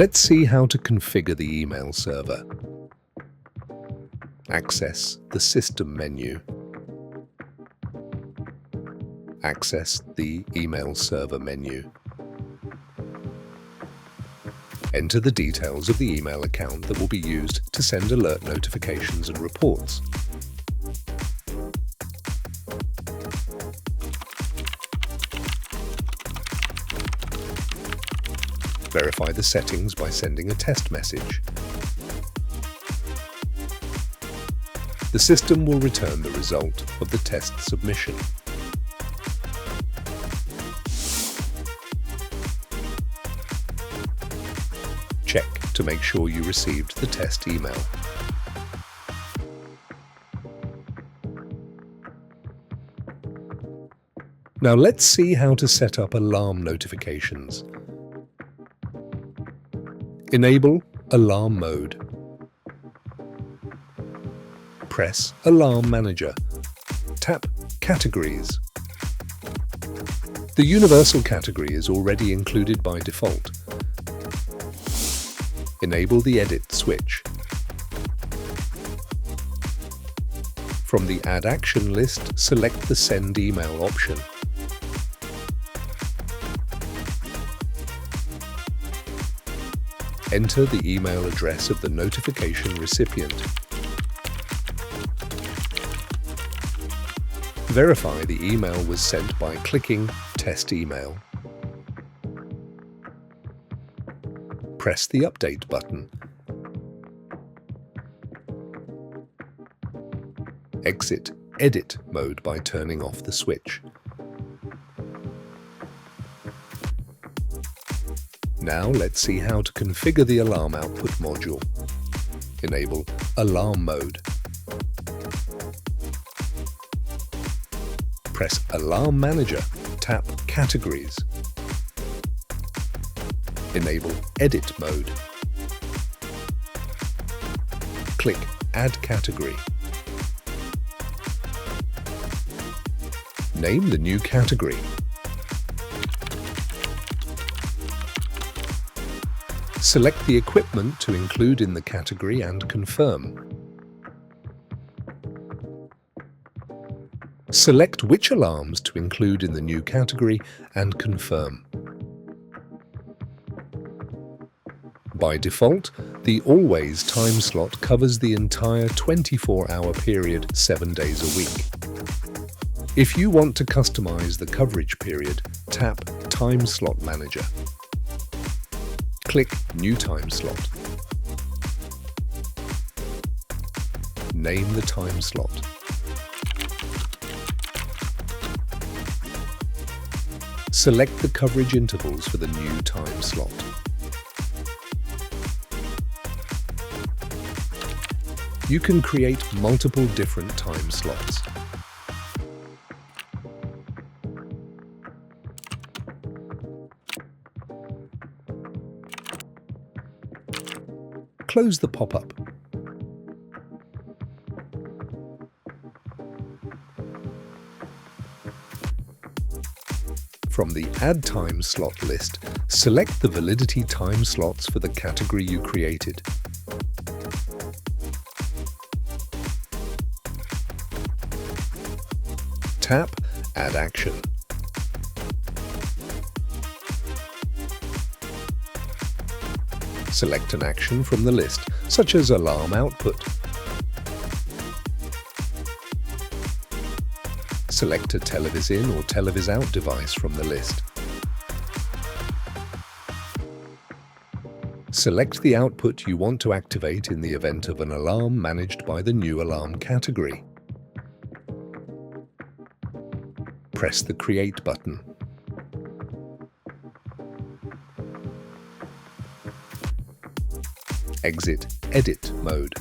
Let's see how to configure the email server. Access the System menu. Access the Email Server menu. Enter the details of the email account that will be used to send alert notifications and reports. Verify the settings by sending a test message. The system will return the result of the test submission. Check to make sure you received the test email. Now let's see how to set up alarm notifications. Enable Alarm Mode. Press Alarm Manager. Tap Categories. The universal category is already included by default. Enable the Edit switch. From the Add Action list, select the Send Email option. Enter the email address of the notification recipient. Verify the email was sent by clicking Test Email. Press the Update button. Exit Edit mode by turning off the switch. Now let's see how to configure the alarm output module. Enable Alarm Mode. Press Alarm Manager. Tap Categories. Enable Edit mode. Click Add Category. Name the new category. Select the equipment to include in the category and confirm. Select which alarms to include in the new category and confirm. By default, the Always time slot covers the entire 24-hour period, 7 days a week. If you want to customize the coverage period, tap Time Slot Manager. Click New Time Slot. Name the time slot. Select the coverage intervals for the new time slot. You can create multiple different time slots. Close the pop-up. From the Add Time Slot list, select the validity time slots for the category you created. Tap Add Action. Select an action from the list, such as Alarm Output. Select a Televis-In or Televis-Out device from the list. Select the output you want to activate in the event of an alarm managed by the new alarm category. Press the Create button. Exit Edit mode.